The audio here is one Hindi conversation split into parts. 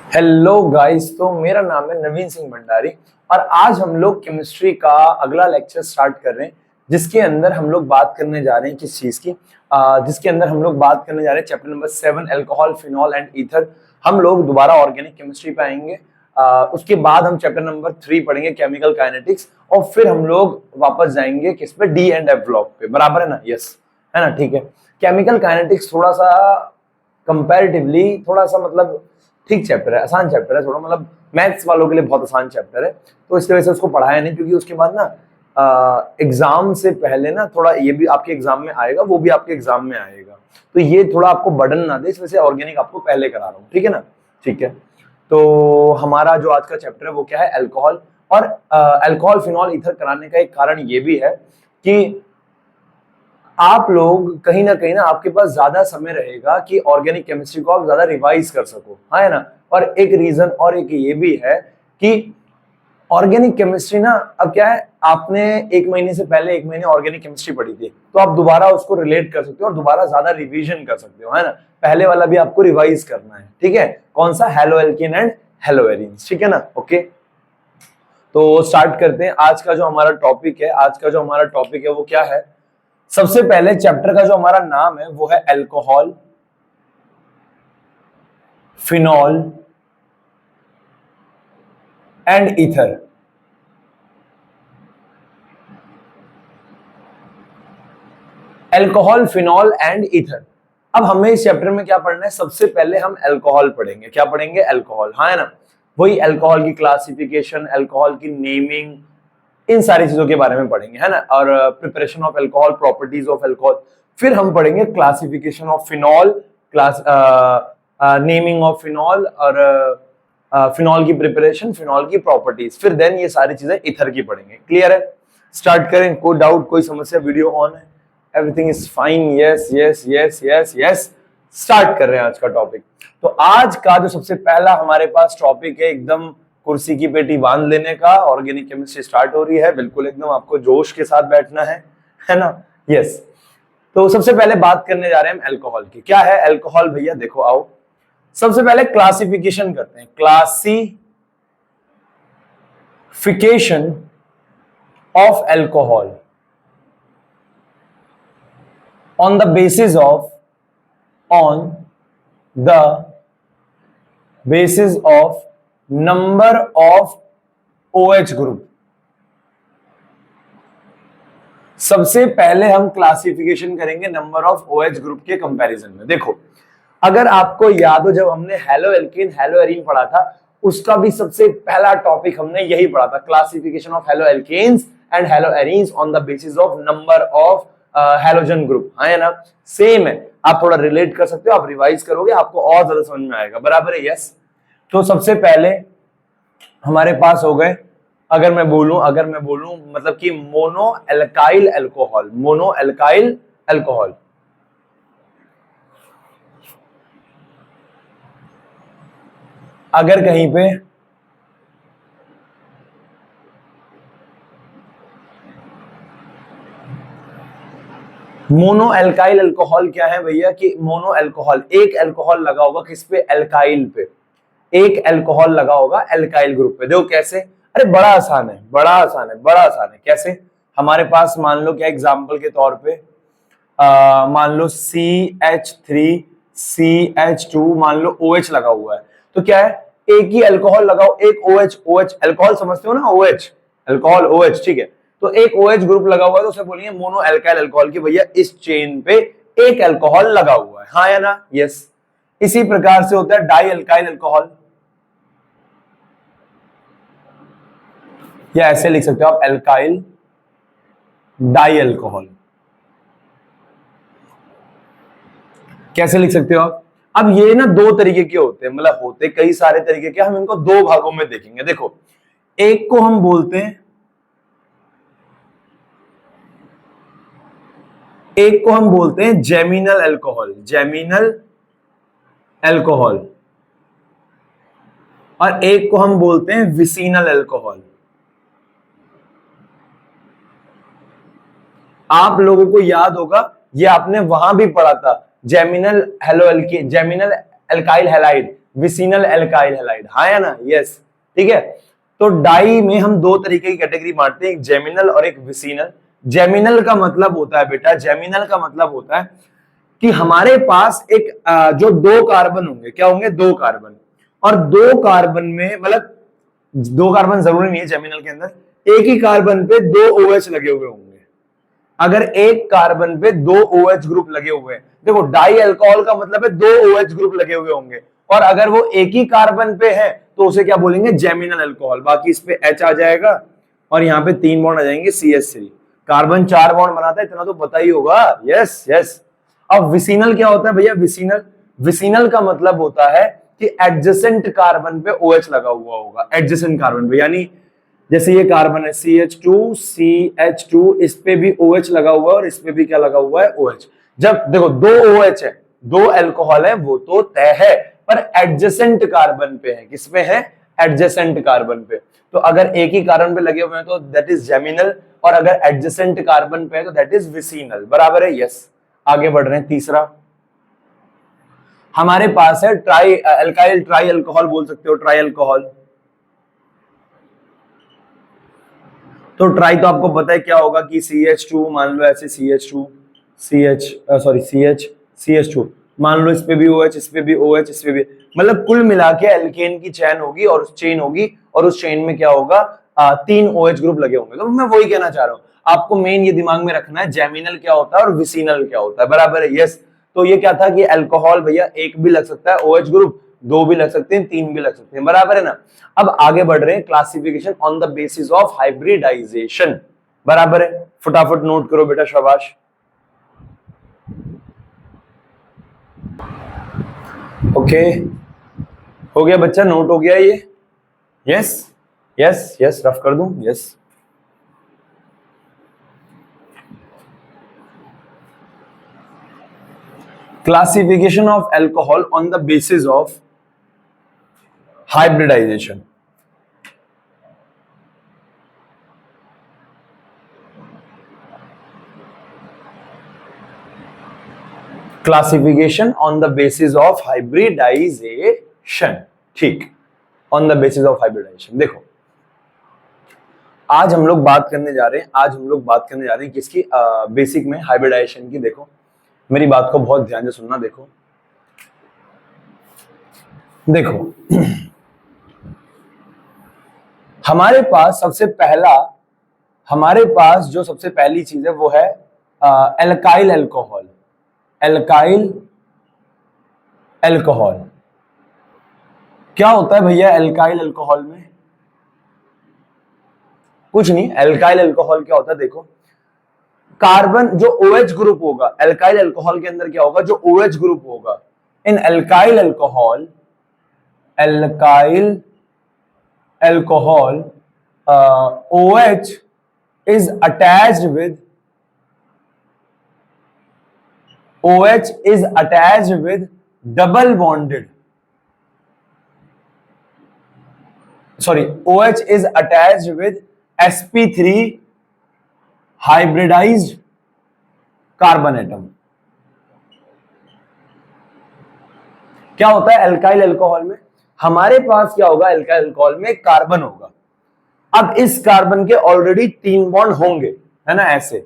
Hello guys. तो मेरा नाम है नवीन सिंह भंडारी और आज हम लोग केमिस्ट्री का अगला लेक्चर स्टार्ट कर रहे हैं जिसके अंदर हम लोग बात करने जा रहे हैं किस चीज की। जिसके अंदर हम लोग बात करने जा रहे हैं chapter number 7 alcohol phenol and ether. हम लोग दोबारा ऑर्गेनिक केमिस्ट्री पे आएंगे। उसके बाद हम चैप्टर नंबर 3 पढ़ेंगे केमिकल काइनेटिक्स और फिर हम लोग वापस जाएंगे किस पे, डी एंड एफ ब्लॉक पे। बराबर है ना? यस, है ना? ठीक है। केमिकल काइनेटिक्स थोड़ा सा कंपैरेटिवली थोड़ा सा मतलब ठीक चैप्टर है, आसान चैप्टर है थोड़ा, मतलब मैथ्स वालों के लिए बहुत आसान चैप्टर है, तो इसकी वजह से उसको पढ़ाया नहीं। क्योंकि उसके बाद ना एग्जाम से पहले ना थोड़ा ये भी आपके एग्जाम में आएगा, वो भी आपके एग्जाम में आएगा, तो ये थोड़ा आपको बर्डन ना दे, इस वजह से ऑर्गेनिक आपको पहले करा रहा हूँ। ठीक है ना? ठीक है। तो हमारा जो आज का चैप्टर है वो क्या है? अल्कोहल। और अल्कोहल फिनॉल ईथर कराने का एक कारण ये भी है कि आप लोग कहीं ना आपके पास ज्यादा समय रहेगा कि ऑर्गेनिक केमिस्ट्री को आप ज्यादा रिवाइज कर सको, हाँ है ना? और एक रीजन और एक ये भी है कि ऑर्गेनिक केमिस्ट्री ना, अब क्या है, आपने एक महीने से पहले एक महीने ऑर्गेनिक केमिस्ट्री पढ़ी थी, तो आप दोबारा उसको रिलेट कर सकते हो और दोबारा ज्यादा रिवीजन कर सकते हो, है ना? पहले वाला भी आपको रिवाइज करना है। ठीक है? कौन सा? Halo alkane and halo arenes. ठीक है ना? ओके, तो स्टार्ट करते हैं। आज का जो हमारा टॉपिक है, आज का जो हमारा टॉपिक है वो क्या है? सबसे पहले चैप्टर का जो हमारा नाम है वो है alcohol phenol and ether. Alcohol phenol and ether. अब हमें इस चैप्टर में क्या पढ़ना है? सबसे पहले हम अल्कोहल पढ़ेंगे। क्या पढ़ेंगे? अल्कोहल, हाँ है ना? वही अल्कोहल की क्लासिफिकेशन, अल्कोहल की नेमिंग, इन सारी चीजों के बारे में पढ़ेंगे, है ना? और preparation of alcohol, properties of alcohol. फिर हम पढ़ेंगे classification of phenol, class naming of phenol, और फिनॉल की प्रिपरेशन, फिनॉल की प्रॉपर्टीज। फिर देन ये सारी चीजें ईथर की पढ़ेंगे। क्लियर है? स्टार्ट करें। कोई डाउट, कोई समस्या? वीडियो ऑन है, everything is fine. Yes yes yes yes yes. Start कर रहे हैं आज का टॉपिक। तो आज का जो सबसे पहला हमारे पास टॉपिक है, एकदम कुर्सी की पेटी बांध लेने का, ऑर्गेनिक केमिस्ट्री स्टार्ट हो रही है, बिल्कुल एकदम आपको जोश के साथ बैठना है ना? यस। तो सबसे पहले बात करने जा रहे हैं हम अल्कोहल की। क्या है अल्कोहल भैया? देखो आओ, सबसे पहले क्लासिफिकेशन करते हैं। Classification of alcohol on the basis of number of OH group। सबसे पहले हम क्लासिफिकेशन करेंगे नंबर ऑफ OH ग्रुप के कंपैरिजन में। देखो, अगर आपको याद हो, जब हमने हेलो एल्केन हेलो एरीन पढ़ा था, उसका भी सबसे पहला टॉपिक हमने यही पढ़ा था, classification of halo alkanes and halo arenes on the basis of number of halogen group, है ना? सेम है, आप थोड़ा रिलेट कर सकते हो, आप रिवाइज करोगे आपको और ज्यादा समझ में आएगा। बराबर है? यस। तो सबसे पहले हमारे पास हो गए, अगर मैं बोलूं मतलब कि mono alkyl alcohol. Mono alkyl alcohol, अगर कहीं पे मोनो एल्काइल अल्कोहल क्या है भैया? कि मोनो अल्कोहल, एक अल्कोहल लगा होगा किस पे? एल्काइल पे। एक अल्कोहल लगा होगा एल्काइल ग्रुप पे। देखो कैसे, अरे बड़ा आसान है, बड़ा आसान है, बड़ा आसान है। कैसे? हमारे पास मान लो, क्या एग्जांपल के तौर पे मान लो CH3CH2, मान लो OH लगा हुआ है, तो क्या है? एक ही अल्कोहल लगाओ, एक OH अल्कोहल समझते हो ना? OH अल्कोहल, OH, ठीक है? तो एक OH ग्रुप लगा हुआ है तो उसे बोलेंगे मोनो एल्काइल अल्कोहल की भैया इस चेन पे एक अल्कोहल लगा हुआ है, हाँ या ना? यस। इसी प्रकार से होता है डाई अल्काइल अल्कोहल, या ऐसे लिख सकते हो आप, अल्काइल डाई अल्कोहल। कैसे लिख सकते हो आप? अब ये ना दो तरीके के होते हैं, मतलब होते कई सारे तरीके के, हम इनको दो भागों में देखेंगे। देखो, एक को हम बोलते हैं, जेमिनल अल्कोहल, जेमिनल अल्कोहल, और एक को हम बोलते हैं विसिनल अल्कोहल। आप लोगों को याद होगा, ये आपने वहां भी पढ़ा था, geminal halo alkane, geminal alkyl halide, vicinal alkyl halide, हाँ या ना, यस, ठीक है। तो डाई में हम दो तरीके की कैटेगरी बांटते हैं, एक जेमिनल और एक विसिनल। जेमिनल का मतलब होता है बेटा, जेमिनल का मतलब होता है कि हमारे पास एक जो दो कार्बन होंगे, क्या होंगे, दो कार्बन, और दो कार्बन में मतलब दो कार्बन जरूरी नहीं है जेमिनल के अंदर, एक ही कार्बन पे दो OH लगे हुए होंगे। अगर एक कार्बन पे दो OH ग्रुप लगे हुए हैं, देखो डाई अल्कोहल का मतलब है दो OH ग्रुप लगे हुए होंगे, और अगर वो एक ही कार्बन पे है तो उसे क्या बोलेंगे, जेमिनल अल्कोहल। बाकी इस पे H आ जाएगा और यहाँ पे 3 बॉन्ड आ जाएंगे CH3। कार्बन 4 बॉन्ड बनाता है, इतना तो पता ही होगा, यस यस। अब विसिनल क्या होता है भैया, विसिनल, विसिनल का मतलब होता है कि एडजेसेंट कार्बन पे OH लगा हुआ होगा, एडजेसेंट कार्बन पे, यानी जैसे ये कार्बन है CH2, इस पे भी OH लगा हुआ है और इस पे भी क्या लगा हुआ है, OH। जब देखो दो OH है, दो अल्कोहल है, वो तो तय है, पर एडजेसेंट कार्बन पे है, किस पे है, एडजेसेंट कार्बन पे। तो अगर एक ही कार्बन पे लगे हुए हैं तो दैट इज जेमिनल, और अगर एडजेसेंट कार्बन पे है तो दैट इज विसिनल, बराबर है, यस। आगे बढ़ रहे हैं, तीसरा हमारे पास है ट्राई अल्काइल ट्राई अल्कोहल, बोल सकते हो ट्राई अल्कोहल। तो ट्राई तो आपको पता है क्या होगा कि CH2, मान लो ऐसे CH2 CH2 मान लो, इस पे भी OH, इस पे भी OH, इस पे भी, मतलब कुल मिला के एल्केन की चेन होगी और चेन होगी, और उस चेन में क्या होगा, 3 OH ग्रुप लगे होंगे। तो मैं वही कहना चाह रहा हूं, आपको मेन ये दिमाग में रखना है जेमिनल क्या होता है और विसिनल क्या होता है, बराबर है, यस। तो ये क्या था कि अल्कोहल भैया एक भी लग सकता है OH ग्रुप, दो भी लग सकते हैं, तीन भी लग सकते हैं, बराबर है ना। अब आगे बढ़ रहे हैं, classification on the basis of hybridisation, बराबर है, फटाफट नोट करो बेटा, शाबाश। ओके, हो गया बच्चा, नोट हो गया ये, यस यस यस, रफ कर दूं, yes. Classification of alcohol on the basis of hybridization. Classification on the basis of hybridization, ठीक, on the basis of hybridization. देखो आज हम लोग बात करने जा रहे हैं, आज हम लोग बात करने जा रहे हैं किसकी, बेसिक में हाइब्रिडाइजेशन की। देखो मेरी बात को बहुत ध्यान से सुनना, देखो देखो हमारे पास सबसे पहला, हमारे पास जो सबसे पहली चीज है वो है एल्काइल अल्कोहल। एल्काइल अल्कोहल क्या होता है भैया, एल्काइल अल्कोहल में कुछ नहीं, एल्काइल अल्कोहल क्या होता है, देखो कार्बन जो OH ग्रुप होगा एल्काइल अल्कोहल के अंदर, क्या होगा, जो OH ग्रुप होगा in alkyl alcohol, alkyl alcohol OH is attached with, OH is attached with double bonded, sorry, OH is attached with sp3 hybridized carbon atom। क्या होता है एल्काइल अल्कोहल में, हमारे पास क्या होगा, एल्काइल अल्कोहल में कार्बन होगा। अब इस कार्बन के ऑलरेडी 3 बॉन्ड होंगे, है ना, ऐसे,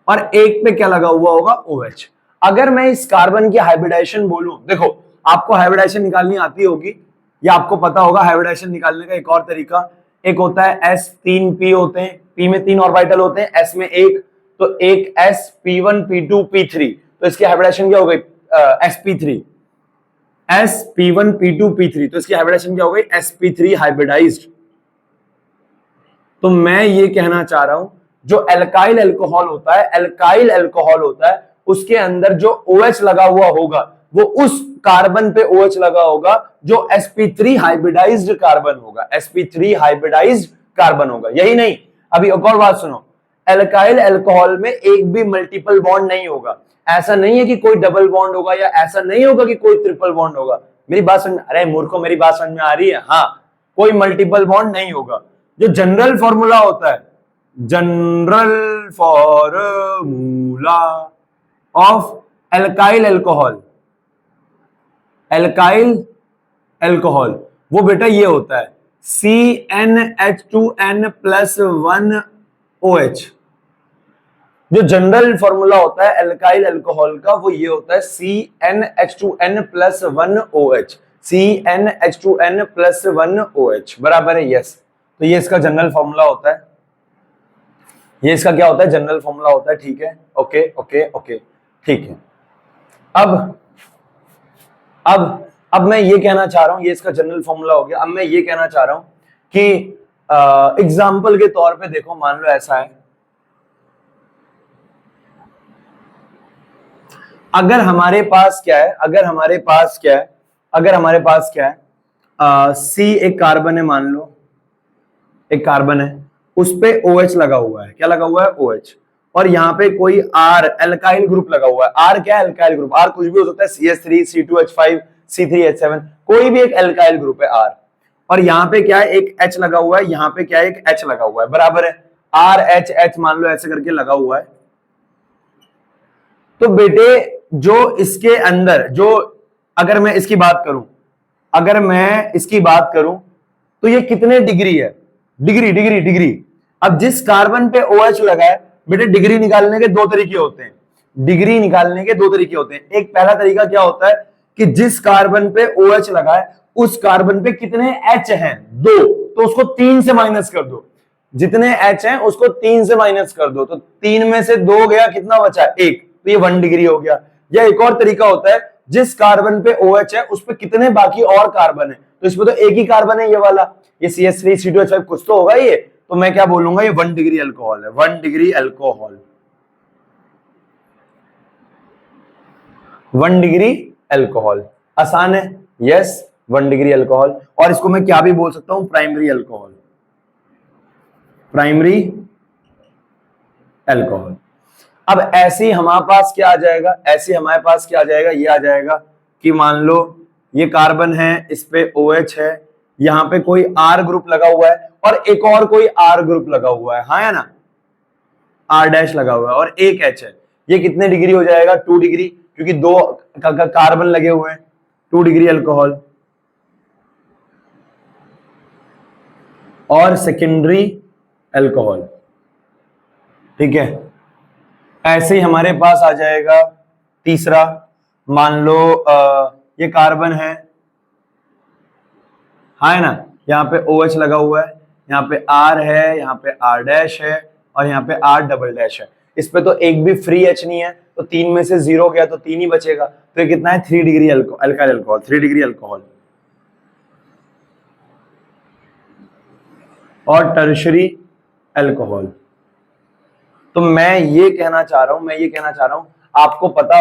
और एक पे क्या लगा हुआ होगा, OH। अगर मैं इस कार्बन की हाइब्रिडाइजेशन बोलूं, देखो आपको हाइब्रिडाइजेशन निकालनी आती होगी, या आपको पता होगा हाइब्रिडाइजेशन निकालने का एक और तरीका, एक होता है S, 3 P होते हैं, P में 3 ऑर्बिटल होते हैं, S में एक, तो एक S, P1 P2 P3, तो इसकी हाइब्रिडाइजेशन क्या हो गई, sp3, S P1 P2 P3, तो इसकी हाइब्रिडाइजेशन क्या हो गई, sp3 हाइब्रिडाइज्ड। तो मैं ये कहना चाह रहा हूं, जो एल्काइल अल्कोहल होता है, एल्काइल अल्कोहल होता है, उसके अंदर जो OH लगा हुआ होगा वो उस कार्बन पे OH लगा होगा जो sp3 हाइब्रिडाइज्ड कार्बन होगा, sp3 हाइब्रिडाइज्ड कार्बन होगा। यही नहीं, अभी एक और बात सुनो, एल्काइल अल्कोहल में एक भी मल्टीपल बॉन्ड नहीं होगा। ऐसा नहीं है कि कोई डबल बॉन्ड होगा, या ऐसा नहीं होगा कि कोई ट्रिपल बॉन्ड होगा। मेरी बात समझ, अरे मूर्खों मेरी बात समझ में आ रही है, हाँ, कोई मल्टीपल बॉन्ड नहीं होगा। जो जनरल फॉर्मूला होता है, general formula of alkyl alcohol, alkyl alcohol, वो बेटा ये होता है CnH2n प्लस 1OH। जो जनरल फॉर्मूला होता है एल्काइल अल्कोहल का वो ये होता है CnH2n plus 1OH। CnH2n plus 1OH बराबर है यस। तो ये इसका जनरल फॉर्मूला होता है, ये इसका क्या होता है, जनरल फॉर्मूला होता है। ठीक है, ओके ओके ओके, ठीक है। अब मैं ये कहना चाह रहा हूं, ये इसका जनरल फॉर्मूला हो गया। अब मैं ये कहना चाह रहा हूं कि एग्जाम्पल के तौर पे देखो, मान लो ऐसा है, अगर हमारे पास क्या है, अगर हमारे पास क्या है, सी एक कार्बन है, मान लो एक कार्बन है, उस पे OH लगा हुआ है। क्या लगा हुआ है? OH। और यहाँ पे कोई R एल्काइल ग्रुप लगा हुआ है। R क्या है? Alkyl group. R कुछ भी हो सकता है, CH3, C2H5, C3H7, कोई भी एक एल्काइल ग्रुप है R। और यहाँ पे क्या है? एक H लगा हुआ है, यहाँ पे क्या है? एक H लगा हुआ है, बराबर है RH मान लो ऐसे करके लगा हुआ है। तो बेटे जो इसके अंदर, जो अगर मैं इसकी बात करूं, तो ये कितने डिग्री है? डिग्री। अब जिस कार्बन पे OH लगा है बेटे, डिग्री निकालने के दो तरीके होते हैं। एक पहला तरीका क्या होता है कि जिस कार्बन पे OH लगा है उस कार्बन पे कितने H हैं? 2, तो उसको 3 से माइनस कर दो। जितने H हैं उसको 3 से माइनस कर दो, तो 3 में से 2 गया, कितना बचा? 1, तो ये 1 डिग्री हो गया। या एक और तरीका होता है, जिस कार्बन पे OH है उस पे कितने बाकी और कार्बन है, तो इसमें तो एक ही कार्बन है, ये वाला, ये CH3 C2H5 कुछ तो होगा ये, तो मैं क्या बोलूंगा? ये 1 डिग्री अल्कोहल है। 1 डिग्री अल्कोहल, 1 डिग्री अल्कोहल। आसान है, यस, 1 डिग्री अल्कोहल। और इसको मैं क्या भी बोल सकता हूं? Primary alcohol, primary alcohol. अब ऐसे हमारे पास क्या आ जाएगा? ये आ जाएगा कि मान लो ये कार्बन है, इस पे OH है, यहां पे कोई R ग्रुप लगा हुआ है और एक और कोई R ग्रुप लगा हुआ है, हाँ है ना, R' लगा हुआ है और एक H है। ये कितने डिग्री हो जाएगा? 2 डिग्री, क्योंकि दो कार्बन लगे हुए हैं। 2 डिग्री अल्कोहल। और सेकेंडरी अल्कोहल, ठीक है। ऐसे ही हमारे पास आ जाएगा तीसरा, मान लो ये कार्बन है, हाँ है ना, यहाँ पे OH लगा हुआ है, यहाँ पे R है, यहाँ पे R' है और यहाँ पे R" है। इस पे तो एक भी फ्री H नहीं है, तो 3 में से 0 गया तो 3 ही बचेगा। तो ये कितना है? 3 degree alkyl alcohol, 3 degree alcohol. और टर्शरी अल्कोहल। तो मैं ये कहना चाह रहा हूं, आपको पता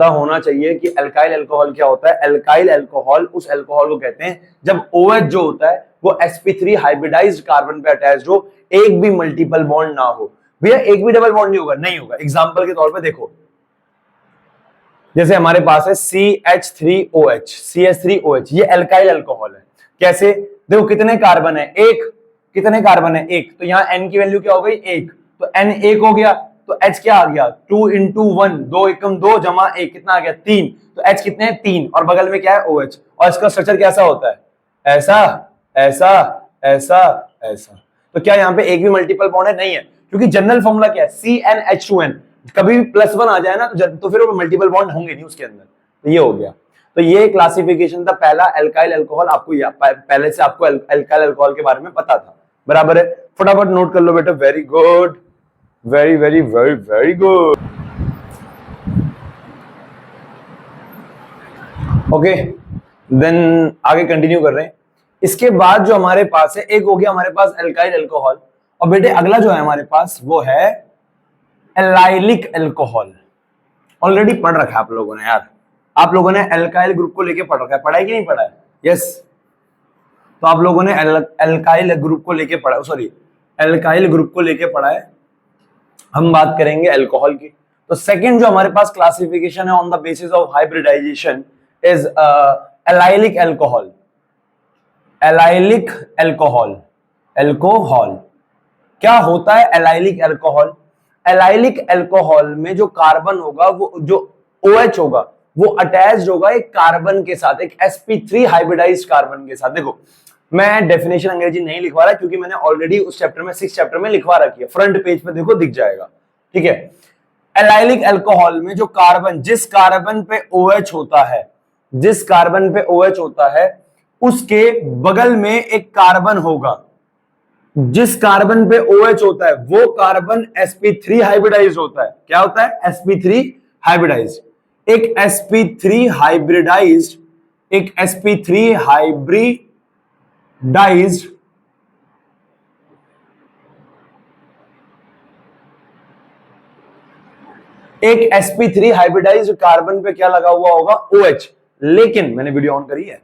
होना चाहिए कि अल्काइल अल्कोहल क्या होता है। अल्काइल अल्कोहल उस अल्कोहल को कहते हैं जब OH जो होता है वो sp3 हाइब्रिडाइज्ड कार्बन पे अटैच्ड हो, एक भी मल्टीपल बॉन्ड ना हो। भैया एक भी डबल बॉन्ड नहीं होगा। एग्जांपल के तौर पे देखो, जैसे हमारे पास है CH3OH, ये अल्काइल अल्कोहल है। कैसे? देखो कितने कार्बन है? एक, तो यहाँ N की वैल्यू क्या हो गई? 1, तो N 1 हो गया, तो H क्या आ गया? 2 इंटू 1, 2 एकम 2 जमा 1, कितना आ गया? 3। तो H कितने हैं? 3, और बगल में क्या है? OH। और इसका स्ट्रक्चर कैसा होता है? ऐसा। तो क्या यहाँ पे एक भी मल्टीपल बॉन्ड है? नहीं है, क्योंकि जनरल फॉर्मूला क्या है? CnH2n। कभी भी +1 आ जाए ना तो फिर वो मल्टीपल बॉन्ड होंगे नहीं उसके अंदर। तो ये हो गया। तो ये क्लासिफिकेशन था पहला, अल्काइल अल्कोहल। आपको पहले से आपको अल्काइल अल्कोहल के बारे में पता था, बराबर है। फटाफट नोट कर लो बेटा। Very good, very very very very good. Okay, then आगे कंटिन्यू कर रहे हैं। इसके बाद जो हमारे पास है, एक हो गया हमारे पास अल्काइल अल्कोहल, और बेटे अगला जो है हमारे पास वो है एलाइलिक अल्कोहल। ऑलरेडी पढ़ रखा है आप लोगों ने यार, आप लोगों ने एल्काइल ग्रुप को लेके पढ़ रखा है, पढ़ा है कि नहीं पढ़ा है? यस। तो आप लोगों ने एल्काइल ग्रुप को लेके पढ़ा, सॉरी एल्काइल ग्रुप को लेके पढ़ा है। हम बात करेंगे अल्कोहल की। तो सेकंड जो हमारे पास क्लासिफिकेशन है on the basis of hybridisation is allylic alcohol. Allylic alcohol, alcohol क्या होता है? एलाइलिक अल्कोहल, एलाइलिक अल्कोहल में जो कार्बन होगा, वो जो OH होगा वो अटैच्ड होगा एक कार्बन के साथ, एक sp3 हाइब्रिडाइज्ड कार्बन के साथ। देखो मैं डेफिनेशन अंग्रेजी नहीं लिखवा रहा क्योंकि मैंने ऑलरेडी उस चैप्टर में 6 चैप्टर में लिखवा रखी है, फ्रंट पेज पे देखो दिख जाएगा, ठीक है। एलाइलिक अल्कोहल में जो कार्बन, जिस कार्बन पे OH होता है, जिस कार्बन पे OH होता है उसके बगल में एक कार्बन होगा, जिस कार्बन पे OH होता है वो कार्बन sp3 हाइब्रिडाइज होता है। क्या होता है? sp3 hybridise. एक sp3 हाइब्रिडाइज, एक sp3 हाइब्रिडाइज्ड एक sp3 हाइब्रिडाइज्ड कार्बन पे क्या लगा हुआ होगा? OH। लेकिन मैंने वीडियो ऑन करी है,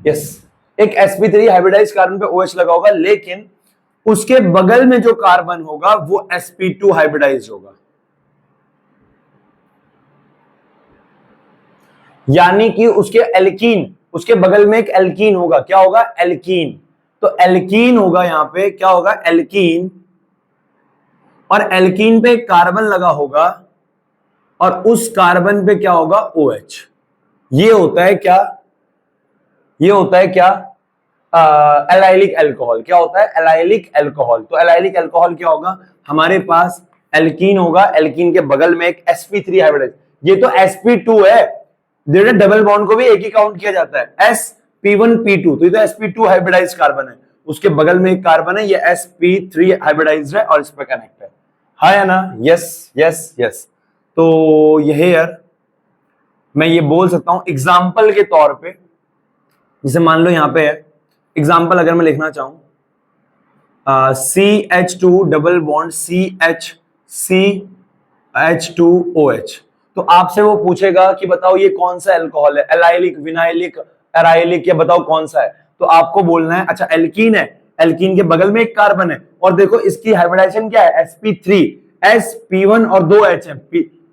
यस, एक sp3 हाइब्रिडाइज्ड कार्बन पे OH लगा होगा, लेकिन उसके बगल में जो कार्बन होगा वो sp2 हाइब्रिडाइज्ड होगा। यानी कि उसके एल्कीन, उसके बगल में एक एल्कीन होगा। क्या होगा? एल्कीन। तो एल्कीन होगा, यहां पे क्या होगा? एल्कीन। और एल्कीन पे एक कार्बन लगा होगा और उस कार्बन पे क्या होगा? OH। ये होता है क्या? ये होता है क्या? Allylic alcohol. क्या होता है? Allylic alcohol. तो एलाइलिक अल्कोहल क्या होगा? हमारे पास एल्कीन होगा, एल्कीन के बगल में एक sp3 हाइब्रिडाइज। ये तो sp2 है, डबल बॉन्ड को भी एक ही काउंट किया जाता है, sp1p2। तो ये तो sp2 हाइब्रिडाइज कार्बन है, उसके बगल में एक कार्बन है, ये sp3 हाइब्रिडाइज है और इस पर कनेक्ट है। हाँ या ना? Yes yes yes. तो यही यार मैं ये बोल सकता हूं एग्जाम्पल के तौर पे, जैसे मान लो यहां पे है एग्जाम्पल, अगर मैं लिखना चाहूं CH2 डबल बॉन्ड CH2OH, तो आपसे वो पूछेगा कि बताओ ये कौन सा अल्कोहल है, एलाइलिक, विनाइलिक, एराइलिक, या बताओ कौन सा है। तो आपको बोलना है अच्छा एल्कीन है, एल्कीन के बगल में एक कार्बन है और देखो इसकी हाइब्रिडाइजेशन क्या है? sp3, sp1 और 2 H है,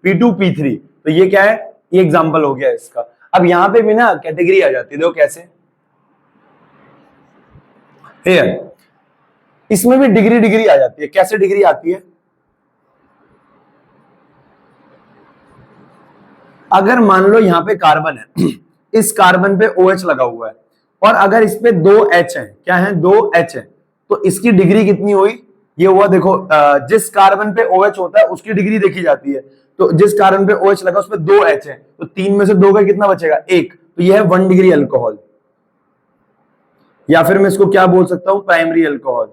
p2 p3। तो ये क्या है? ये एग्जांपल हो गया इसका। अब यहां पे भी ना कैटेगरी आ जाती है, देखो कैसे, हियर इसमें भी डिग्री डिग्री आ जाती है। कैसे डिग्री आती है? अगर मान लो यहां पे कार्बन है, इस कार्बन पे OH लगा हुआ है और अगर इस पे 2 H है, क्या है? 2 H है, तो इसकी डिग्री कितनी हुई? ये हुआ देखो, जिस कार्बन पे OH होता है उसकी डिग्री देखी जाती है। तो जिस कार्बन पे OH लगा उस पे 2 H है, तो 3 में से 2 का कितना बचेगा? 1। तो ये है 1 डिग्री अल्कोहल, या फिर मैं इसको क्या बोल सकता हूं? Primary alcohol.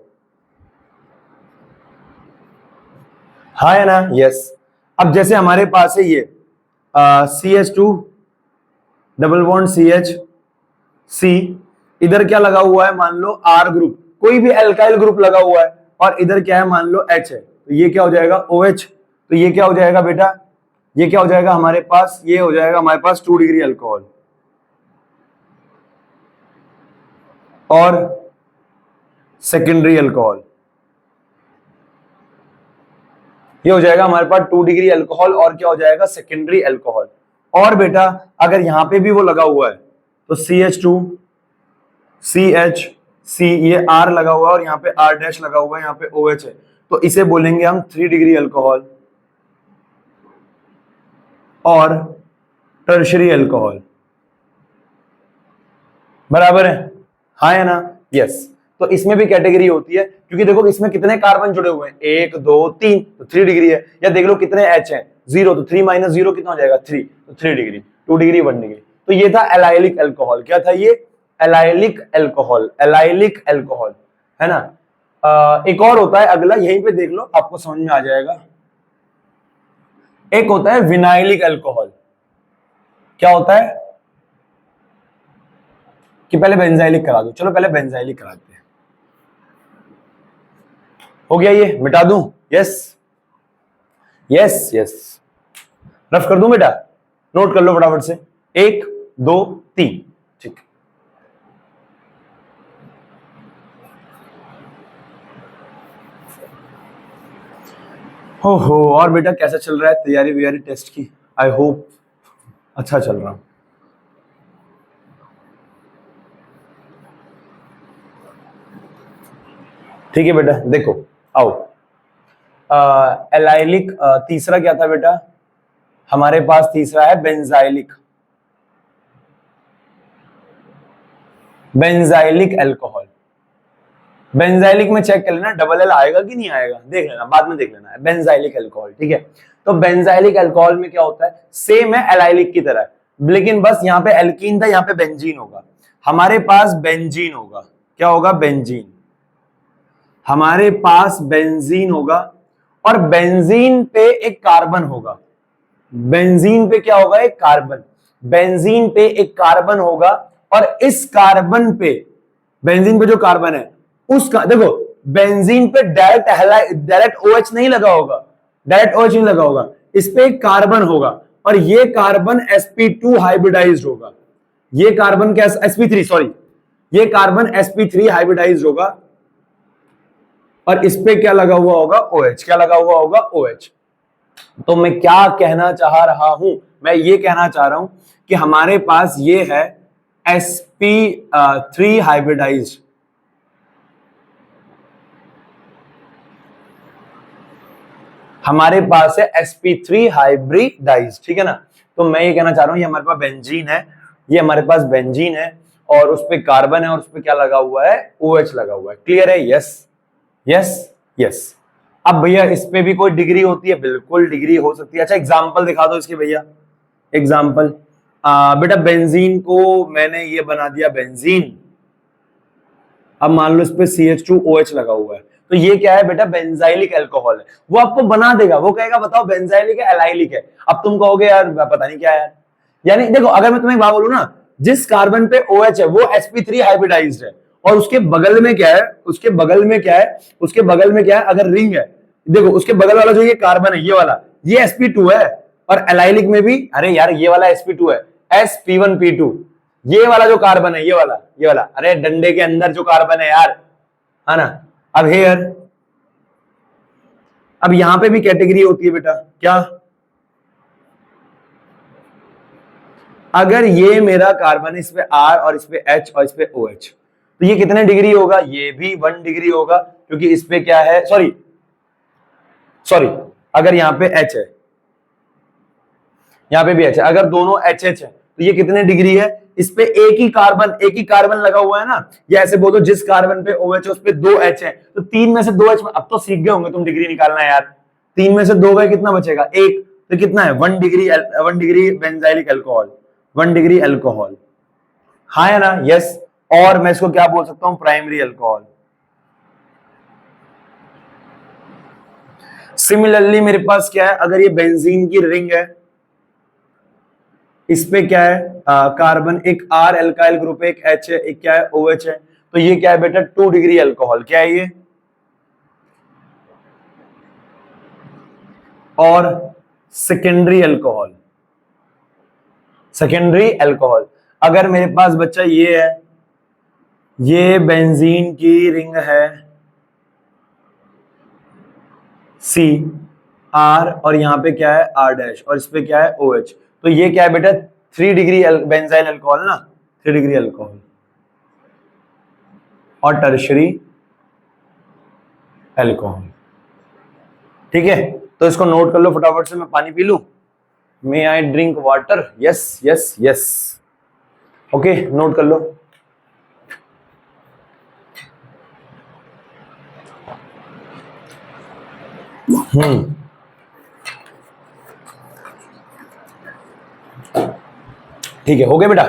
हाँ है ना? यस। अब जैसे हमारे पास है ये CH2 डबल बॉन्ड CH, इधर क्या लगा हुआ है? मान लो R ग्रुप, कोई भी एल्काइल ग्रुप लगा हुआ है, और इधर क्या है? मान लो H है, तो ये क्या हो जाएगा? OH। तो ये क्या हो जाएगा बेटा? ये क्या हो जाएगा हमारे पास? ये हो जाएगा हमारे पास 2 डिग्री अल्कोहल। और सेकेंडरी अल्कोहल, ये हो जाएगा हमारे पास 2 डिग्री अल्कोहल, और क्या हो जाएगा? Secondary alcohol. और बेटा अगर यहां पे भी वो लगा हुआ है तो CH2 CH, ये R लगा हुआ है और यहाँ पे R डैश लगा हुआ है, यहाँ पे OH है, तो इसे बोलेंगे हम 3 डिग्री अल्कोहल और टर्शरी अल्कोहल। बराबर है? हाँ या ना? यस। तो इसमें भी कैटेगरी होती है, क्योंकि देखो इसमें कितने कार्बन जुड़े हुए हैं? 1 2 3, तो 3 डिग्री है। या देख लो कितने H हैं? 0, तो 3 माइनस 0 कितना हो जाएगा? 3, तो 3 डिग्री, 2 डिग्री 1 डिग्री। तो ये था एलाइलिक अल्कोहल। क्या था ये? एलाइलिक अल्कोहल, एलाइलिक अल्कोहल, है ना। एक और होता है अगला, यहीं पे देख लो आपको समझ में आ जाएगा। एक होता है विनाइलिक अल्कोहल। क्या होता है? कि पहले बेंजाइलिक करा दो, चलो पहले बेंजाइलिक कराते हैं। हो गया, ये मिटा दूं? यस यस यस, रफ कर दूं बेटा? नोट कर लो फटाफट से, 1 2 3, ठीक। हो और बेटा कैसा चल रहा है तैयारी व्यारी टेस्ट की? आई होप अच्छा चल रहा। ठीक है बेटा, देखो आओ, एलाइलिक, तीसरा क्या था बेटा? हमारे पास तीसरा है बेंजाइलिक, बेंजाइलिक अल्कोहल। बेंजाइलिक में चेक कर लेना डबल एल आएगा कि नहीं आएगा, देख लेना, बाद में देख लेना है। बेंजाइलिक अल्कोहल, ठीक है। तो बेंजाइलिक अल्कोहल में क्या होता है, सेम है एलाइलिक की तरह, लेकिन बस यहाँ पे एल्कीन था, यहाँ पे बेंजीन होगा। हमारे पास बेंजीन होगा, क्या होगा, बेंजीन। हमारे पास बेंजीन होगा और बेंजीन पे एक कार्बन होगा। बेंजीन पे क्या होगा, एक कार्बन। बेंजीन पे एक कार्बन होगा और इस कार्बन पे, बेंजीन पे जो कार्बन है उसका, देखो बेंजीन पे डायरेक्ट OH नहीं लगा होगा, डायरेक्ट OH नहीं लगा होगा, इस पे एक कार्बन होगा और ये कार्बन sp2 हाइब्रिडाइज्ड होगा। ये कार्बन क्या, sp3 सॉरी, ये कार्बन sp3 हाइब्रिडाइज्ड होगा और इस पे क्या लगा हुआ होगा, OH। क्या लगा हुआ होगा, OH। तो मैं क्या कहना चाह रहा हूं, मैं ये कहना चाह रहा हूं कि हमारे पास ये है sp3 हाइब्रिडाइज्ड, हमारे पास है sp3 हाइब्रिडाइज्ड, ठीक है ना। तो मैं ये कहना चाह रहा हूं, ये हमारे पास बेंजीन है, ये हमारे पास बेंजीन है और उस पे कार्बन है और उस पे क्या लगा हुआ है, OH लगा हुआ है। क्लियर है, यस यस यस। अब भैया इस पे भी कोई डिग्री होती है, बिल्कुल डिग्री हो सकती है। अच्छा एग्जांपल दिखा दो इसके भैया, एग्जांपल। बेटा बेंजीन को मैंने ये बना दिया बेंजीन, अब मान लो इस पे CH2OH लगा हुआ है, तो ये क्या है बेटा, बेंजाइलिक अल्कोहल है। वो आपको बना देगा, वो कहेगा बताओ बेंजाइलिक है एलाइलिक है। अब तुम कहोगे यार पता नहीं क्या है। यानी देखो, अगर मैं तुम्हें एक बात बोलूं ना, जिस कार्बन पे OH है वो sp3 हाइब्रिडाइज्ड है और उसके बगल में क्या है, उसके बगल में क्या है, उसके बगल में क्या है, अगर रिंग है, देखो उसके बगल वाला जो ये कार्बन है, ये वाला, ये sp2 है। और एलाइलिक में भी, अरे यार ये वाला sp2 है, sp1p2। ये वाला जो कार्बन है, ये वाला, अरे डंडे के अंदर जो कार्बन है यार, है ना। अब हेयर, अब यहां पे भी कैटेगरी होती है बेटा, क्या, अगर ये मेरा कार्बन इस पे R और इस पे H और इस पे OH, तो ये कितने डिग्री होगा, ये भी 1 डिग्री होगा, क्योंकि इस पे क्या है, सॉरी सॉरी, अगर यहां पे H है, यहां पे भी H है, अगर दोनों HH है तो ये कितने डिग्री है, इस पे एक ही कार्बन लगा हुआ है ना। या ऐसे बोलो जिस कार्बन पे OH है उस पे 2 H है, तो 3 में से 2 H, अब तो सीख गए होंगे तुम डिग्री निकालना यार। 3 में से 2 गए, कितना बचेगा, 1, तो कितना है, 1 degree, 1 degree benzylic alcohol, 1 degree alcohol, हाँ है ना, यस। और मैं इसको क्या बोल सकता हूं, प्राइमरी अल्कोहल। सिमिलरली मेरे पास क्या है, अगर ये बेंजीन की रिंग है, इस पे क्या है, कार्बन, एक R एल्काइल ग्रुप है, एक H है, एक क्या है, OH है, तो ये क्या है बेटा, 2 डिग्री अल्कोहल। क्या है ये, और सेकेंडरी अल्कोहल, सेकेंडरी अल्कोहल। अगर मेरे पास बच्चा ये है, ये बेंजीन की रिंग है C, R और यहां पे क्या है, R डैश, और इस पे क्या है, OH, तो ये क्या है बेटा, 3 डिग्री बेंजाइल अल्कोहल ना, 3 डिग्री अल्कोहल। और टर्शरी अल्कोहल, ठीक है। तो इसको नोट कर लो फटाफट से, मैं पानी पी लूं, may I drink water, yes yes yes, okay note कर लो। ठीक है, हो गया बेटा,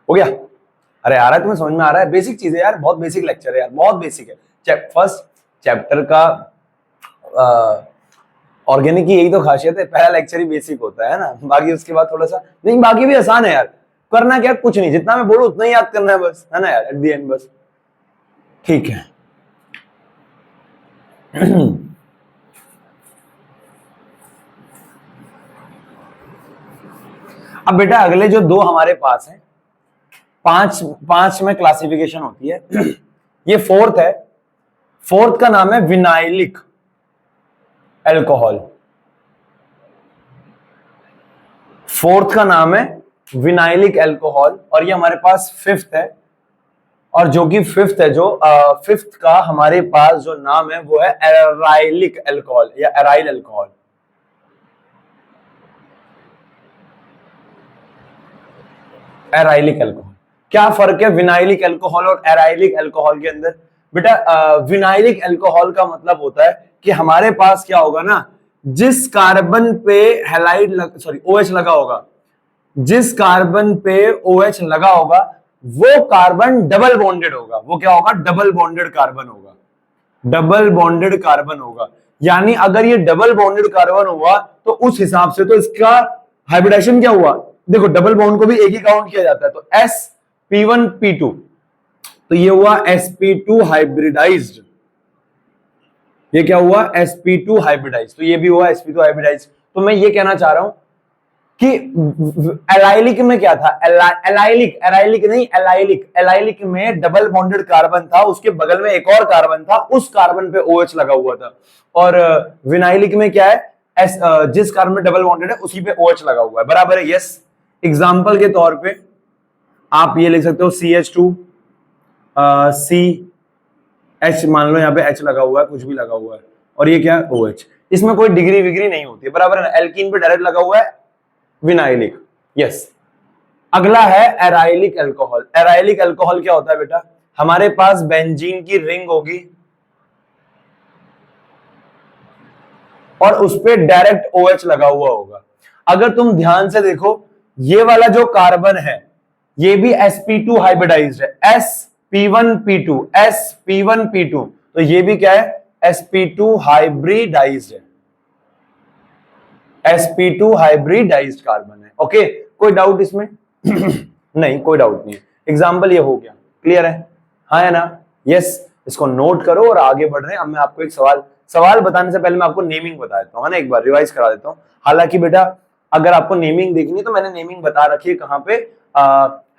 हो गया। अरे आ रहा है तुम्हें, समझ में आ रहा है, बेसिक चीज है यार, बहुत बेसिक लेक्चर है यार, बहुत बेसिक है। फर्स्ट चैप्टर का ऑर्गेनिक की यही तो खासियत है, पहला लेक्चर ही बेसिक होता है ना, बाकी उसके बाद थोड़ा सा नहीं, बाकी भी आसान है यार, करना क्या, कुछ नहीं, जितना मैं बोलूं उतना ही याद करना है बस, है ना यार, एट द एंड बस, ठीक है। अब बेटा अगले जो 2 हमारे पास हैं, 5 में क्लासिफिकेशन होती है। ये 4th है, 4th का नाम है विनाइलिक अल्कोहल, 4th का नाम है विनाइलिक अल्कोहल, और ये हमारे पास 5th है, और जो कि 5th है, जो 5th का हमारे पास जो नाम है वो है एराइलिक अल्कोहल या एराइल अल्कोहल। एराइलिक अल्कोहल। क्या फर्क है विनाइलिक अल्कोहल और एराइलिक अल्कोहल के अंदर? बेटा विनाइलिक अल्कोहल का मतलब होता है कि हमारे पास क्या होगा ना, जिस कार्बन पे हैलाइड OH लगा होगा, जिस कार्बन पे OH लगा होगा वो कार्बन डबल बॉन्डेड होगा। वो क्या होगा? डबल बॉन्डेड कार्बन होगा। डबल बॉन्डेड कार्बन होगा। यानी अगर ये डबल बॉन्डेड कार्बन हुआ तो उस हिसाब से तो इसका हाइब्रिडाइजेशन क्या हुआ? देखो डबल बॉन्ड को भी एक ही काउंट किया जाता है, तो sp1p2, तो ये हुआ sp2 हाइब्रिडाइज्ड। ये क्या हुआ? sp2 hybridised. तो ये भी हुआ sp2 हाइब्रिडाइज्ड। तो मैं ये कहना चाह रहा हूं कि एलाइलिक में क्या था? एराइलिक नहीं, एलाइलिक में डबल बॉन्डेड कार्बन था, उसके बगल में एक और कार्बन था, उस कार्बन पे OH लगा हुआ था। और विनाइलिक में क्या है? जिस कार्बन में डबल बॉन्डेड है उसी पे OH लगा हुआ है। बराबर है? यस। एग्जाम्पल के तौर पे आप ये लिख सकते हो CH2 CH, मान लो यहाँ पे H लगा हुआ है, कुछ भी लगा हुआ है, और ये क्या है? OH। इसमें कोई डिग्री विग्री नहीं होती है। बराबर है ना? एल्कीन पे डायरेक्ट लगा हुआ है विनाइलिक। यस। अगला है एराइलिक अल्कोहल। एराइलिक अल्कोहल क्या होता है बेटा? हमारे पास बेंजीन की रिंग होगी और उस पे डायरेक्ट OH लगा हुआ होगा। अगर तुम ध्यान से देखो, ये वाला जो कार्बन है ये भी sp2 हाइब्रिडाइज्ड है, sp1p2, तो ये भी क्या है? sp2 हाइब्रिडाइज्ड है, sp2 हाइब्रिडाइज्ड कार्बन है। ओके, कोई डाउट इसमें? नहीं, कोई डाउट नहीं है। एग्जाम्पल ये हो गया, क्लियर है? हाँ है ना? यस। इसको नोट करो और आगे बढ़ रहे हैं। अब मैं आपको एक सवाल बताने से पहले मैं आपको नेमिंग बता देता हूँ, है ना? एक बार रिवाइज करा देता हूँ। हालांकि बेटा अगर आपको नेमिंग देखनी है तो मैंने नेमिंग बता रखी है कहाँ पे,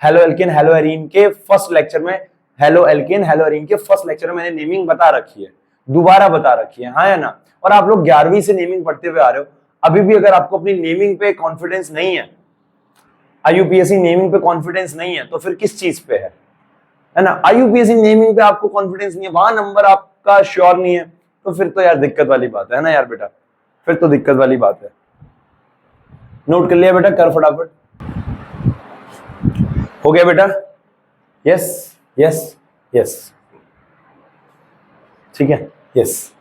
हेलो एल्केन हेलो एरीन के फर्स्ट लेक्चर में, हेलो एल्केन हेलो एरीन के फर्स्ट लेक्चर में मैंने नेमिंग बता रखी है, दोबारा बता रखी है, हाँ है ना? और आप लोग 11वीं से नेमिंग पढ़ते हुए आ रहे हो। अभी भी अगर आपको अपनी नेमिंग पे कॉन्फिडेंस नहीं है, IUPAC नेमिंग पे कॉन्फिडेंस नहीं है, तो फिर किस चीज पे है ना? IUPAC नेमिंग पे आपको कॉन्फिडेंस नहीं है, वहां नंबर आपका श्योर नहीं है, तो फिर तो यार दिक्कत वाली बात है ना यार बेटा? फिर तो दिक्कत वाली बात है। नोट कर लिया बेटा? कर फटाफट। हो गया बेटा? यस यस यस, ठीक है। यस।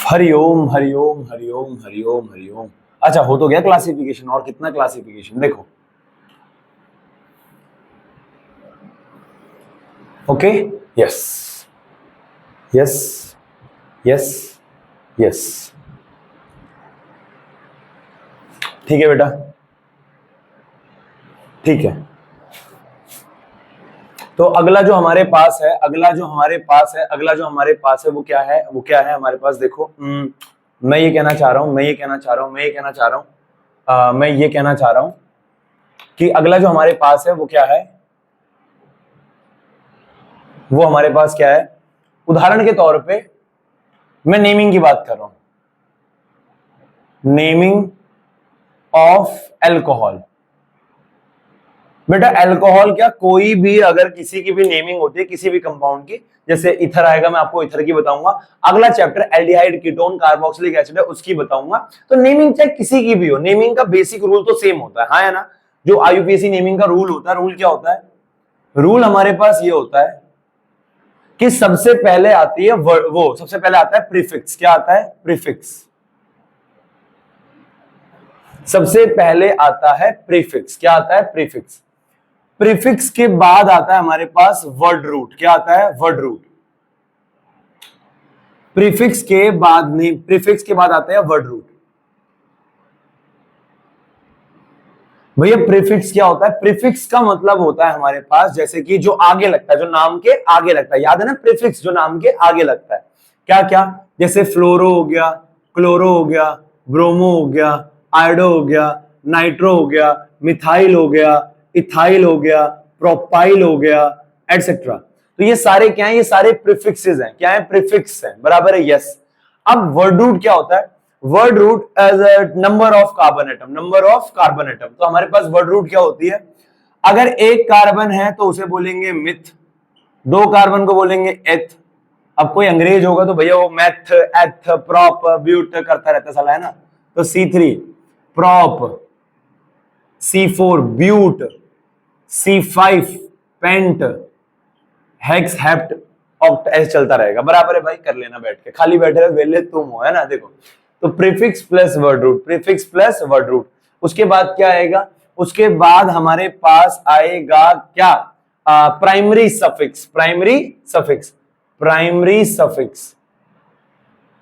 हरिओम हरिओम हरिओम हरिओम हरिओम। अच्छा, हो तो गया क्लासिफिकेशन। और कितना क्लासिफिकेशन? देखो, okay. Yes yes yes yes, ठीक है बेटा? ठीक है। तो अगला जो हमारे पास है, अगला जो हमारे पास है वो क्या है? वो क्या है हमारे पास? देखो, मैं ये कहना चाह रहा हूं कि अगला जो हमारे पास है वो क्या है? वो हमारे पास क्या है? उदाहरण के तौर पे मैं नेमिंग की बात कर रहा हूं, नेमिंग ऑफ एल्कोहल। बेटा एल्कोहल क्या, कोई भी अगर किसी की भी नेमिंग होती है किसी भी कंपाउंड की, जैसे इथर आएगा, मैं आपको इथर की बताऊंगा। अगला chapter aldehyde, ketone, carboxylic acid है, उसकी बताऊंगा। तो नेमिंग चाहे किसी की भी हो, नेमिंग का बेसिक रूल तो सेम होता है, हाँ है ना? जो IUPAC नेमिंग का रूल होता है, रूल क्या होता है? रूल हमारे पास ये होता है कि सबसे पहले आती है सबसे पहले आता है प्रीफिक्स। क्या आता है? प्रीफिक्स। सबसे पहले आता है प्रीफिक्स। क्या आता है? प्रीफिक्स। प्रीफिक्स के बाद आता है हमारे पास वर्ड रूट। क्या आता है? Word root. प्रीफिक्स के बाद नहीं, प्रीफिक्स के बाद आता है वर्ड रूट। भैया प्रीफिक्स क्या होता है? प्रीफिक्स का मतलब होता है हमारे पास, जैसे कि जो आगे लगता है, जो नाम के आगे लगता है, याद है ना? प्रीफिक्स जो नाम के आगे लगता है, क्या क्या? जैसे फ्लोरो हो गया, क्लोरो हो गया, ब्रोमो हो गया, आयोडो हो गया, नाइट्रो हो गया, मिथाइल हो गया, इथाइल हो गया, प्रोपाइल हो गया, एटसेट्रा। तो ये सारे क्या है? ये सारे प्रीफिक्सेस हैं। क्या है? प्रीफिक्स हैं। बराबर है? यस। अब वर्ड रूट क्या होता है? Word root as a number of carbon atom, number of carbon atom. तो हमारे पास वर्ड रूट क्या होती है? अगर एक कार्बन है तो उसे बोलेंगे मिथ, दो कार्बन को बोलेंगे एथ। अब कोई अंग्रेज होगा तो भैया वो मैथ, एथ, प्रॉप, ब्यूट करता रहता साला, है ना? तो C3 prop, C4 but, C5 pent, hex, hept, oct, ऐसे चलता रहेगा। बराबर है भाई, कर लेना बैठ के, खाली बैठे रहे वेले तुम हो, है ना। देखो तो prefix plus word root, prefix plus word root, उसके बाद क्या आएगा, उसके बाद हमारे पास आएगा क्या, primary suffix, primary suffix, primary suffix.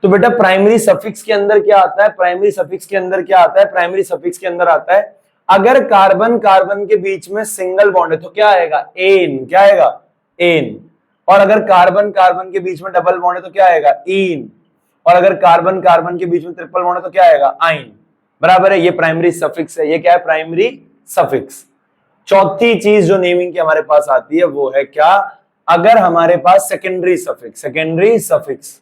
तो बेटा प्राइमरी सफिक्स के अंदर क्या आता है, प्राइमरी सफिक्स के अंदर क्या आता है, प्राइमरी सफिक्स के अंदर आता है अगर कार्बन कार्बन के बीच में सिंगल बॉन्ड है तो क्या आएगा, एन, क्या आएगा, एन। और अगर कार्बन कार्बन के बीच में डबल बॉन्ड है तो क्या आएगा, इन। और अगर कार्बन कार्बन के बीच में ट्रिपल बॉन्ड है तो क्या आएगा, आइन। बराबर है, ये प्राइमरी सफिक्स है, ये क्या है, प्राइमरी सफिक्स। चौथी चीज जो नेमिंग की हमारे पास आती है वो है क्या, अगर हमारे पास सेकेंडरी सफिक्स, सेकेंडरी सफिक्स।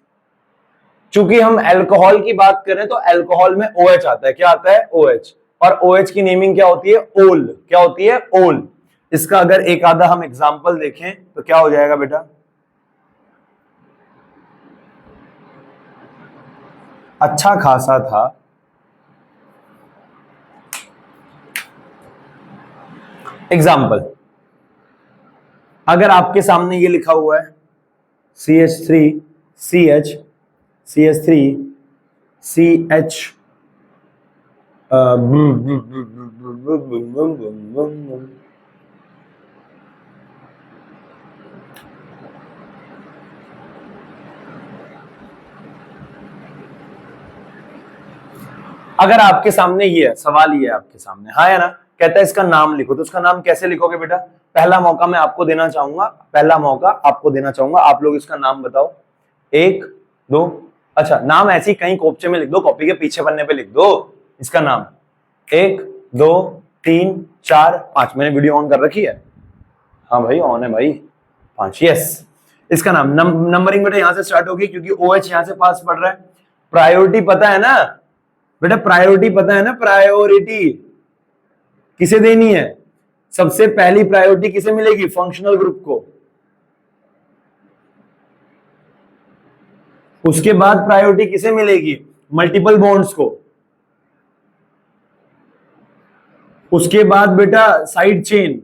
चूंकि हम अल्कोहल की बात करें तो अल्कोहल में OH आता है, क्या आता है, OH। और OH की नेमिंग क्या होती है, ओल, क्या होती है, ओल। इसका अगर एक आधा हम एग्जांपल देखें तो क्या हो जाएगा बेटा, अच्छा खासा था, एग्जाम्पल अगर आपके सामने ये लिखा हुआ है CH3 CH CH3 CH अगर आपके सामने ये है, सवाल ये है आपके सामने, हाँ या ना, कहता है इसका नाम लिखो, तो उसका नाम कैसे लिखोगे बेटा, पहला मौका मैं आपको देना चाहूंगा, पहला मौका आपको देना चाहूंगा, आप लोग इसका नाम बताओ, 1 2, अच्छा नाम ऐसे ही कहीं कोपचे में लिख दो, कॉपी के पीछे पन्ने पे लिख दो इसका नाम, 1 2 3 4 5, मैंने वीडियो ऑन कर रखी है, हाँ भाई ऑन है भाई, 5, यस। इसका नाम नंबरिंग बेटा यहां से स्टार्ट होगी क्योंकि OH यहां से पास पड़ रहा है। प्रायोरिटी पता है ना बेटा, प्रायोरिटी पता है ना, प्रायोरिटी किसे देनी है, सबसे पहली प्रायोरिटी किसे मिलेगी, फंक्शनल ग्रुप को, उसके बाद प्रायोरिटी किसे मिलेगी, मल्टीपल बॉन्ड्स को, उसके बाद बेटा साइड चेन।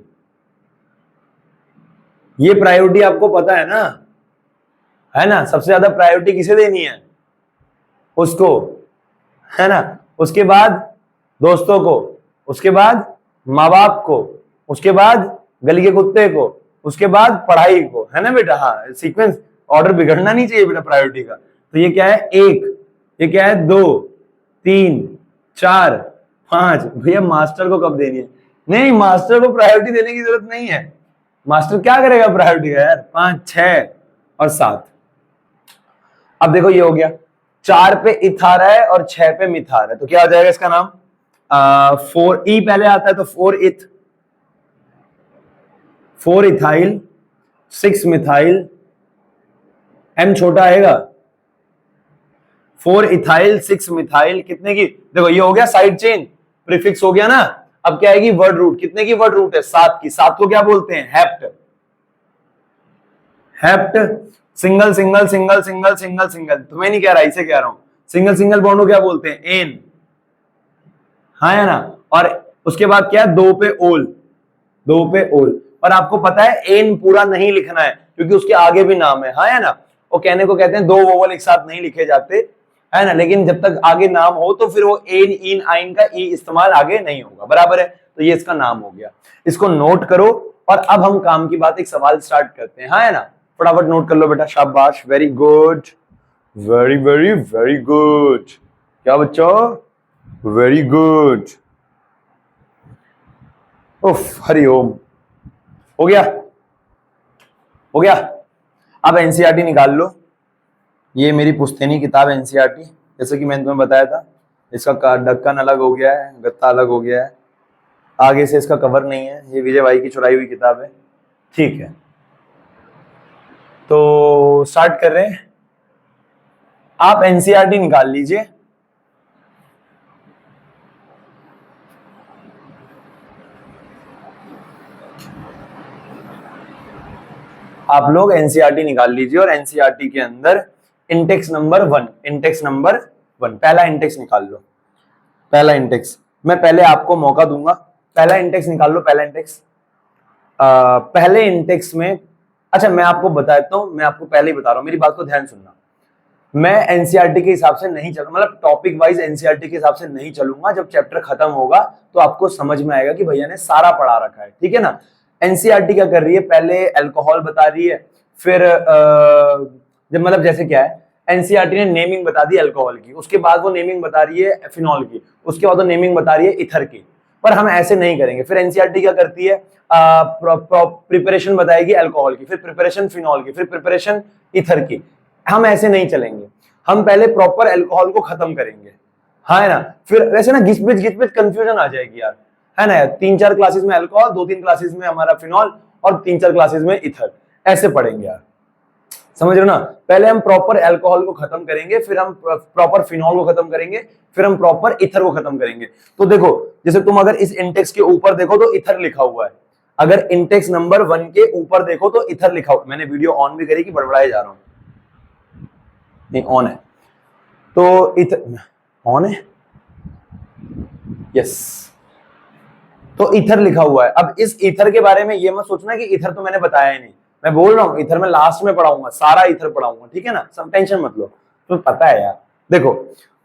ये प्रायोरिटी आपको पता है ना, सबसे ज्यादा प्रायोरिटी किसे देनी है, उसको, है ना। उसके बाद दोस्तों को, उसके बाद माँ बाप को, उसके बाद गली के कुत्ते को, उसके बाद पढ़ाई को, है ना बेटा। हाँ सीक्वेंस ऑर्डर बिगड़ना नहीं चाहिए बेटा प्रायोरिटी का। तो ये क्या है, 1, ये क्या है, 2 3 4 5, भैया मास्टर को कब देनी है, नहीं मास्टर को प्रायोरिटी देने की जरूरत नहीं है, मास्टर क्या करेगा प्रायोरिटी का यार, 5 6 और 7। अब देखो ये हो गया, 4 पे इथार है और 6 पे मिथार है, तो क्या हो जाएगा इसका नाम, 4 ई पहले आता है तो 4 इथ, 4 इथाइल, 6 मिथाइल, एम छोटा आएगा, 4 इथाइल 6 मिथाइल, कितने की, देखो ये हो गया साइड चेन, प्रीफिक्स हो गया ना। अब क्या आएगी, वर्ड रूट, कितने की वर्ड रूट है, 7 की, 7 को क्या बोलते हैं, hept, hept, single single single single single single, तुम्हें नहीं कह रहा, इसे कह रहा हूं, सिंगल सिंगल बॉन्ड को क्या बोलते हैं, एन, हाँ है ना। और उसके बाद क्या है, 2 पे ओल, 2 पे ओल। और आपको पता है एन पूरा नहीं लिखना है क्योंकि उसके आगे भी नाम है, हाँ है ना। वो कहने को कहते हैं 2 वोवल एक साथ नहीं लिखे जाते, है ना, लेकिन जब तक आगे नाम हो तो फिर वो एन इन आइन का ई इस्तेमाल आगे नहीं होगा, बराबर है। तो ये इसका नाम हो गया, इसको नोट करो। और अब हम काम की बात, एक सवाल स्टार्ट करते हैं, हाँ है ना, फटाफट नोट कर लो बेटा, शाबाश, very good, very very very good, क्या बच्चों, वेरी गुड, उफ, हरिओम, हो गया, हो गया। अब एनसीईआरटी निकाल लो, ये मेरी पुश्तैनी किताब एनसीईआरटी, जैसे कि मैंने तुम्हें बताया था, इसका ढक्कन अलग हो गया है, गत्ता अलग हो गया है, आगे से इसका कवर नहीं है, ये विजय भाई की चुराई हुई किताब है, ठीक है। तो स्टार्ट कर रहे हैं, आप एनसीईआरटी निकाल लीजिए, आप लोग एनसीईआरटी निकाल लीजिए और एनसीईआरटी के अंदर इंडेक्स नंबर 1, इंडेक्स नंबर 1, पहला इंडेक्स निकाल लो। पहला इंडेक्स मैं पहले आपको मौका दूंगा, पहला इंडेक्स निकाल लो, पहला इंडेक्स। पहले इंडेक्स में, अच्छा मैं आपको बताता हूं, मैं आपको पहले ही बता रहा हूं, मेरी बात को ध्यान सुनना। मैं एनसीईआरटी के हिसाब से नहीं चल, मतलब टॉपिक वाइज एनसीईआरटी के हिसाब से नहीं चलूंगा। जब चैप्टर खत्म होगा तो आपको समझ में आएगा कि भैया ने सारा पढ़ा रखा है, ठीक है ना। एनसीईआरटी क्या कर रही है, पहले अल्कोहल बता रही है, फिर जब मतलब जैसे क्या है, एनसीईआरटी ने नेमिंग बता दी अल्कोहल की, उसके बाद वो नेमिंग बता रही है फिनॉल की, उसके बाद वो नेमिंग बता रही है इथर की। पर हम ऐसे नहीं करेंगे। फिर एनसीईआरटी क्या करती है, प्रिपरेशन बताएगी अल्कोहल की, फिर प्रिपरेशन फिनॉल की, फिर प्रिपरेशन इथर की। हम ऐसे नहीं चलेंगे, हम पहले प्रॉपर अल्कोहल को खत्म करेंगे, हाँ है ना। फिर वैसे ना घिच-पिच कंफ्यूजन आ जाएगी यार, है ना। 3-4 क्लासेस में अल्कोहल, 2-3 क्लासेस में हमारा फिनॉल और 3-4 क्लासेस में इथर, ऐसे पढ़ेंगे यार, समझ रहे हो ना। पहले हम प्रॉपर अल्कोहल को खत्म करेंगे, फिर हम प्रॉपर फिनॉल को खत्म करेंगे, फिर हम प्रॉपर इथर को खत्म करेंगे। तो देखो, जैसे तुम अगर इस इंडेक्स के ऊपर देखो तो इथर लिखा हुआ है, अगर इंडेक्स नंबर 1 के ऊपर देखो तो इथर लिखा हुआ। मैंने वीडियो ऑन भी करी कि बड़बड़ाए जा रहा हूं, नहीं ऑन है तो इथर ऑन है, यस। तो इथर लिखा हुआ है। अब इस इथर के बारे में ये मत सोचना कि इथर तो मैंने बताया ही नहीं, मैं बोल रहा हूं इथर में लास्ट में पढ़ाऊंगा, सारा इथर पढ़ाऊंगा, ठीक है ना, सब टेंशन मत लो, तो पता है यार। देखो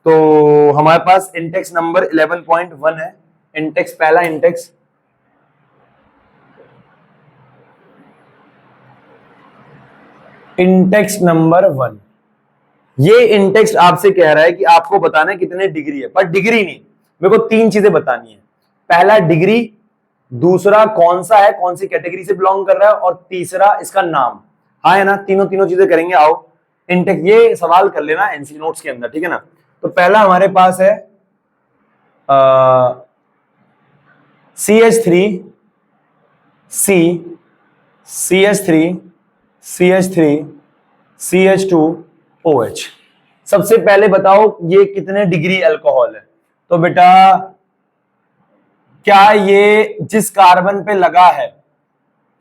तो हमारे पास इंडेक्स नंबर 11.1 है, इंडेक्स, पहला इंडेक्स इंडेक्स नंबर 1। ये इंडेक्स आपसे कह रहा है कि आपको बताना है कितने डिग्री है, पर डिग्री नहीं, मेरे को 3 चीजें बतानी है। पहला डिग्री, दूसरा कौन सा है, कौन सी कैटेगरी से बिलोंग कर रहा है, और तीसरा इसका नाम, हाँ है ना। तीनों चीजें करेंगे। आओ इंडेक्स, ये सवाल कर लेना एनसी नोट्स के अंदर, ठीक है ना। तो पहला हमारे पास है CH3 C, CH3 CH3 CH2 OH। सबसे पहले बताओ ये कितने डिग्री अल्कोहल है। तो बेटा क्या ये जिस कार्बन पे लगा है,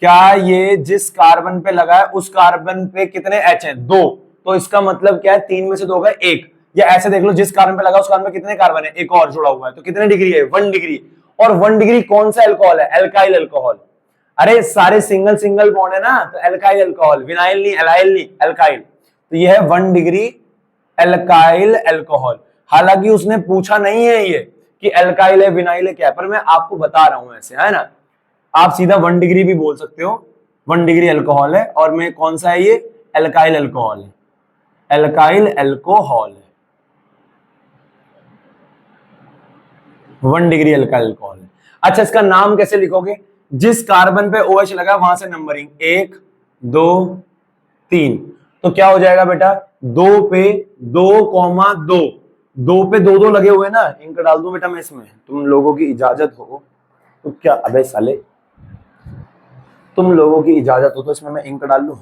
क्या ये जिस कार्बन पे लगा है उस कार्बन पे कितने H हैं, 2। तो इसका मतलब क्या है, 3 में से 2 का 1। या ऐसे देख लो, जिस कार्बन पे लगा उस कार्बन पे कितने कार्बन है, एक और जुड़ा हुआ है, तो कितने डिग्री है, 1 डिग्री। और 1 डिग्री कौन सा अल्कोहल है, एल्काइल अल्कोहल। अरे सारे सिंगल सिंगल बॉन्ड है ना, तो एल्काइल अल्कोहल, विनाइल नहीं, एलाइल नहीं, एल्काइल। तो ये है 1 डिग्री एल्काइल अल्कोहल। हालांकि उसने पूछा नहीं है ये कि एल्काइल है, विनाइल है, क्या है, पर मैं आपको बता रहा हूं ऐसे, है ना। आप सीधा 1 डिग्री भी बोल सकते हो, 1 डिग्री अल्कोहल है। और मैं कौन सा है ये, एल्काइल अल्कोहल है, एल्काइल अल्कोहल है, 1 डिग्री एल्काइल अल्कोहल है। अच्छा इसका नाम कैसे लिखोगे, जिस कार्बन पे OH लगा वहां से नंबरिंग 1 2 3। तो क्या हो जाएगा बेटा, 2 पे 2,2, 2 पे 2 लगे हुए ना, इंक डाल दूं बेटा मैं इसमें, तुम लोगों की इजाजत हो तो। क्या अबे साले, तुम लोगों की इजाजत हो तो इसमें मैं इंक डाल लूं।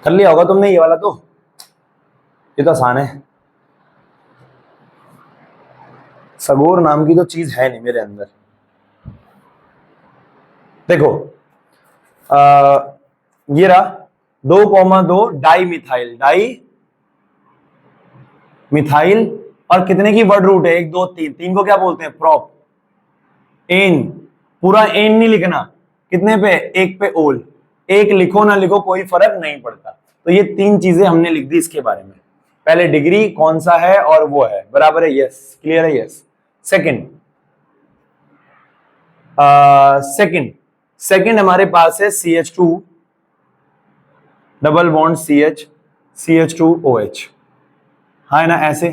कर लिया होगा तुमने ये वाला, तो ये तो आसान है। सगोर नाम की तो चीज है नहीं मेरे अंदर। देखो ये रहा 2,2 डाई मिथाइल, डाई मिथाइल। और कितने की वर्ड रूट है, 1 2 3, 3 को क्या बोलते हैं, प्रॉप। एन, पूरा एन नहीं लिखना, कितने पे, 1 पे ओल। 1 लिखो ना लिखो कोई फर्क नहीं पड़ता। तो ये 3 चीजें हमने लिख दी इसके बारे में। पहले डिग्री कौन सा है और वो है, बराबर है, यस, क्लियर है, यस। सेकंड सेकंड हमारे पास है CH2 double bond CH, CH2OH, हाँ है ना ऐसे।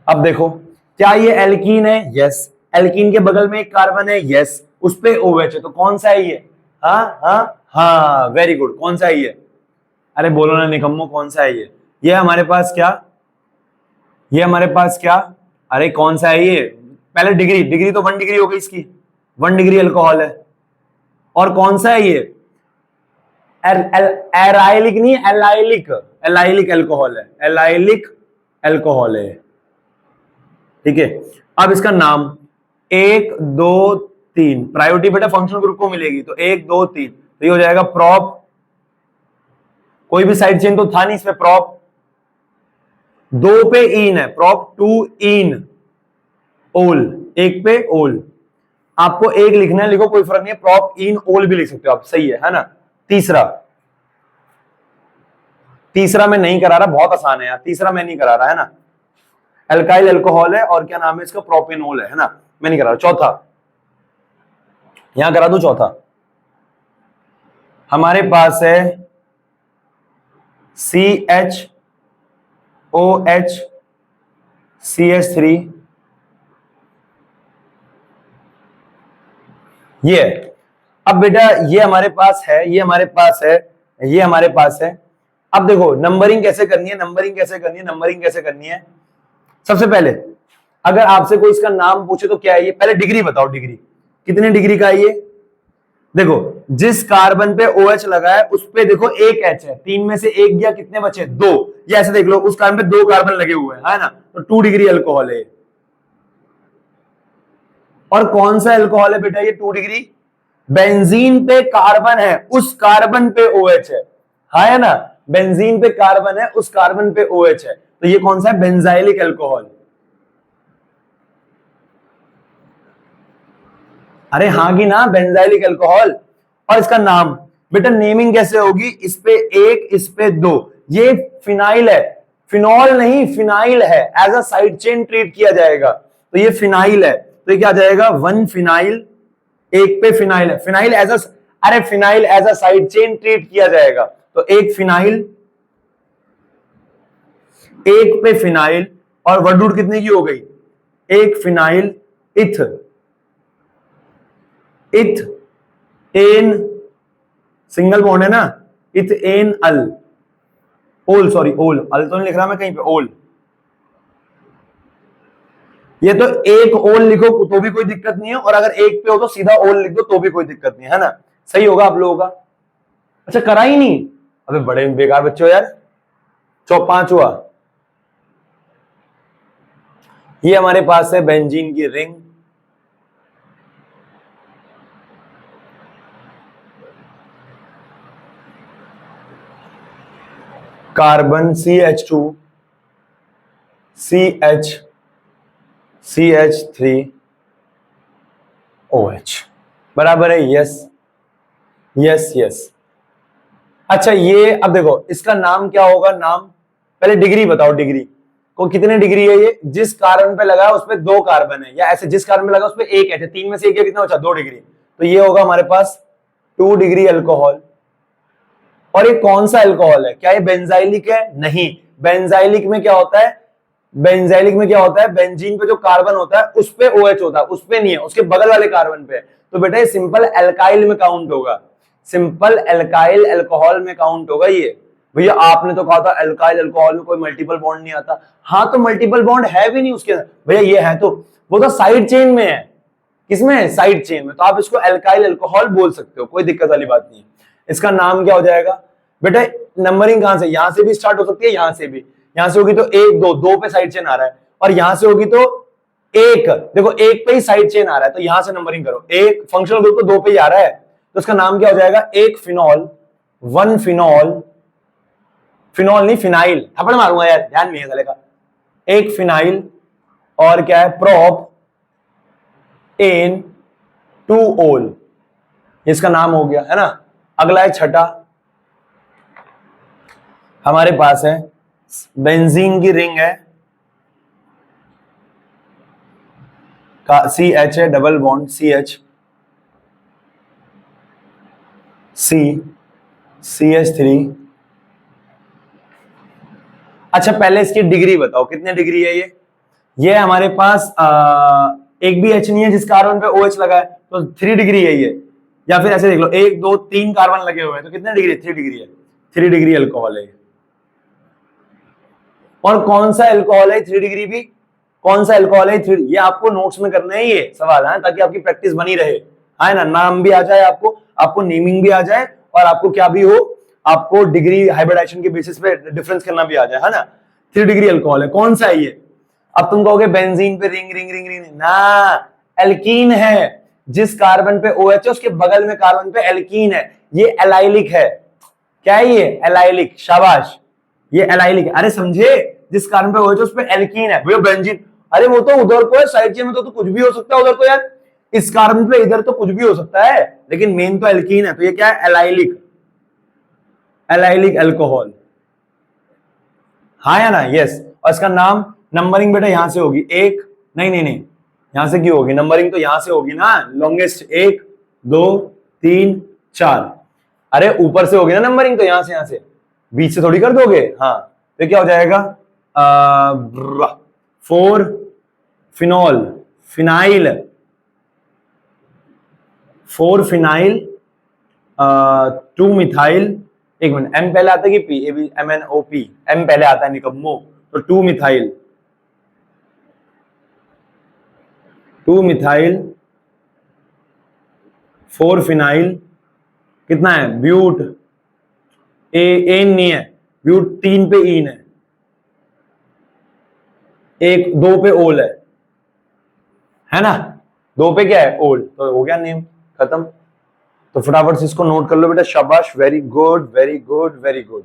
अब देखो क्या ये एल्कीन है, यस। एल्कीन के बगल में एक कार्बन है, यस, उस पे OH है, तो कौन सा है ये, हाँ हाँ हाँ, वेरी गुड, कौन सा है ये, अरे बोलो ना निकम्मो, कौन सा है ये हमारे पास क्या, ये हमारे पास क्या, अरे कौन सा है ये, पहले डिग्री, डिग्री तो 1 डिग्री हो गई इसकी, 1 डिग्री अल्कोहल है। और कौन सा है ये, एराइलिक नहीं, एलाइलिक, एलाइलिक अल्कोहल है, एलाइलिक अल्कोहल है, ठीक है। अब इसका नाम 1 2 3, प्रायोरिटी बेटा फंक्शनल ग्रुप को मिलेगी, तो 1 2 3, तो ये हो जाएगा प्रॉप कोई भी साइड चेन तो था नहीं इसमें, prop 2 पे इन है, prop 2 इन ओल, एक पे ओल। आपको एक लिखना है, लिखो, कोई फर्क नहीं है, prop इन ओल भी लिख सकते हो आप, सही है ना। तीसरा मैं नहीं करा रहा, बहुत आसान है यार, तीसरा मैं नहीं करा रहा, है ना। एल्काइल अल्कोहल है और क्या नाम है इसका, प्रोपेनोल है ना, मैं नहीं करा रहा। चौथा यहां करा दूं, चौथा हमारे पास है CHOH CH3, ये अब बेटा ये हमारे पास है, ये हमारे पास है, ये हमारे पास है। अब देखो नंबरिंग कैसे करनी है, नंबरिंग कैसे करनी है, नंबरिंग कैसे करनी है। सबसे पहले अगर आपसे कोई इसका नाम पूछे तो क्या है ये, पहले डिग्री बताओ, डिग्री कितने डिग्री का है ये। देखो जिस कार्बन पे OH लगा है उस पे देखो एक H है, 3 में से एक गया, कितने बचे, 2। ये ऐसे देख लो, उस कार्बन पे 2 कार्बन लगे हुए हैं, है ना, तो 2 डिग्री अल्कोहल है। और कौन सा अल्कोहल है बेटा ये 2 डिग्री, बेंजीन पे कार्बन है, उस कार्बन पे OH है ना, बेंजीन पे कार्बन है, उस कार्बन पे OH है, तो ये कौन सा है, बेंजाइलिक अल्कोहल। अरे हाँ की ना, बेंजाइलिक अल्कोहल। और इसका नाम बेटा, नेमिंग कैसे होगी, इस पे 1, इस पे 2, ये फिनाइल है, फिनॉल नहीं फिनाइल है, as a side chain treat किया जाएगा, तो ये फिनाइल है, तो ये क्या जाएगा, 1 फिनाइल, एक पे फिनाइल है, फिनाइल एज अ, अरे phenyl as a side chain treat किया जाएगा, तो एक फिनाइल, एक पे फिनाइल, और वर्डूड कितने की हो गई, एक फिनाइल इथ, इथ एन, सिंगल बॉन्ड है ना, इथ एन अल, ओल, सॉरी ओल, अल तो नहीं लिख रहा मैं कहीं पे, ओल। ये तो एक ओल लिखो तो भी कोई दिक्कत नहीं है, और अगर एक पे हो तो सीधा ओल लिख दो तो भी कोई दिक्कत नहीं है ना, सही होगा आप लोगों का। अच्छा करा ही नहीं, अबे बड़े बेकार बच्चे हो यार। पांचवा ये हमारे पास है बेंजीन की रिंग, कार्बन CH2 CH3OH, बराबर है, यस यस यस। अच्छा ये अब देखो इसका नाम क्या होगा, नाम पहले डिग्री बताओ, डिग्री को कितने डिग्री है ये, जिस कार्बन पे लगा है उस पे 2 कार्बन है, या ऐसे जिस कार्बन पे लगा उस पे एक है, 3 में से एक है, कितना बचा, 2 डिग्री, तो ये होगा हमारे पास 2 डिग्री अल्कोहल। और ये कौन सा अल्कोहल है, क्या ये बेंजाइलिक है, नहीं, बेंजाइलिक में क्या होता है, बेंजाइलिक में क्या होता है, बेंजीन पे जो कार्बन होता है उस पे OH होता है, उस पे नहीं है, उसके बगल वाले कार्बन पे, तो बेटा ये सिंपल एल्काइल में काउंट होगा, सिंपल एल्काइल अल्कोहल में काउंट होगा ये। भैया आपने तो कहा था एल्काइल अल्कोहल में कोई मल्टीपल बॉन्ड नहीं आता, हाँ तो मल्टीपल बॉन्ड है भी नहीं उसके अंदर, भैया ये है तो वो तो साइड चेन में है, किसमें है, साइड चेन में, तो आप इसको एल्काइल अल्कोहल बोल सकते हो, कोई दिक्कत वाली बात नहीं है। इसका नाम क्या हो जाएगा बेटा, नंबरिंग कहां से, यहां से भी स्टार्ट हो सकती है, यहां से भी, यहां से होगी तो 1 2 2 पे साइड चेन आ रहा है, और यहां से होगी तो 1, देखो 1 पे ही साइड चेन आ रहा है, तो यहां से नंबरिंग करो, एक फंक्शनल ग्रुप तो 2 पे ही आ रहा है, तो इसका नाम क्या हो जाएगा, 1 फिनॉल, 1 फिनॉल, फिनॉल नहीं फिनाइल, थप्पड़ मारूंगा यार, ध्यान नहीं है साले का, 1 फिनाइल, और क्या है, प्रोप एन 2 ओल, इसका नाम हो गया, है ना। अगला है छठा, हमारे पास है बेंजीन की रिंग है, का CH है, डबल बॉन्ड CH, CH3। अच्छा पहले इसकी डिग्री बताओ, कितने डिग्री है ये हमारे पास एक भी H नहीं है जिस कार्बन पे OH लगा है, तो 3 डिग्री है ये, या फिर ऐसे देख लो 1 2 3 कार्बन लगे हुए हैं, तो कितने डिग्री, 3 डिग्री है, 3 डिग्री अल्कोहल है। और कौन सा अल्कोहल है 3 डिग्री भी, कौन सा अल्कोहल है 3, ये आपको नोट्स में करना है ये सवाल, है ताकि आपकी प्रैक्टिस बनी रहे, है ना, नाम भी आ जाए आपको नेमिंग भी आ जाए, और आपको क्या भी हो, आपको डिग्री हाइब्रिडाइजेशन के बेसिस पे डिफरेंस करना भी आ जाए, है ना। 3 डिग्री अल्कोहल है, कौन सा है ये, अब तुम कहोगे बेंजीन पे रिंग रिंग रिंग रिंग ना, एल्कीन है, जिस कार्बन पे OH है उसके बगल में कार्बन पे एल्कीन है, ये एलाइलिक है, क्या है ये? एलाइलिक। शाबाश, ये एलाइलिक। अरे समझे, जिस कारण पे हो तो उस पे एल्कीन है भैया, बेंजीन। अरे वो तो उधर को है, साइड चेन में तो कुछ भी हो सकता है उधर को यार, इस कार्बन पे इधर तो कुछ भी हो सकता है, लेकिन मेन तो एल्कीन है। तो ये क्या है? Allylic, allylic alcohol. हाँ या ना? यस। और इसका नाम, नंबरिंग बेटा यहां से होगी, एक, नहीं नहीं नहीं, यहां से क्यों होगी नंबरिंग? तो यहां से होगी ना, लॉन्गेस्ट, 1 2 3 4। अरे ऊपर से होगी ना नंबरिंग, तो यहां से बीच से थोड़ी कर दोगे। हाँ, तो क्या हो जाएगा? 4 फिनॉल, फिनाइल, 4 फिनाइल, 2 मिथाइल। एक मिनट, एम पहले आता है कि पी? MnO, एम पहले आता है निकम्मो। तो 2 मिथाइल, 2 मिथाइल, 4 फिनाइल, कितना है? ब्यूट, एन नहीं है, ब्यूट 3 पे ईन है, 2 पे ओल है ना? 2 पे क्या है? ओल। तो हो गया नेम, खत्म। तो फटाफट से इसको नोट कर लो बेटा। शाबाश, very good very good very good.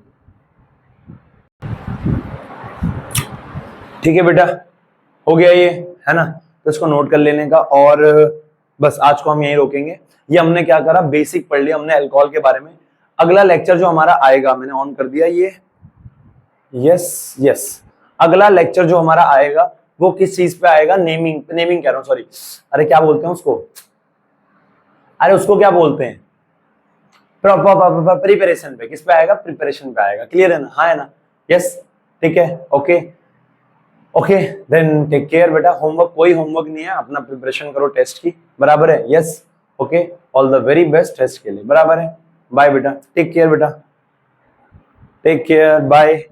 ठीक है बेटा, हो गया ये, है ना? तो इसको नोट कर लेने का, और बस आज को हम यहीं रोकेंगे। ये हमने क्या करा, बेसिक पढ़ लिया हमने अल्कोहल के बारे में। अगला लेक्चर जो हमारा आएगा, मैंने ऑन कर दिया ये, यस यस, अगला लेक्चर जो हमारा आएगा वो किस चीज पे आएगा? नेमिंग, नेमिंग कह रहा हूं, सॉरी। अरे क्या बोलते हैं उसको? अरे उसको क्या बोलते हैं? प्रिपरेशन पे। किस पे आएगा? प्रिपरेशन पे आएगा। क्लियर है ना? हाँ है ना? यस, ठीक है, okay okay, then take care बेटा। होमवर्क, कोई होमवर्क नहीं है, अपना प्रिपरेशन करो टेस्ट की, बराबर है? Yes, okay, all the very best test के लिए, बराबर है? बाय बेटा, टेक केयर बेटा, टेक केयर, बाय।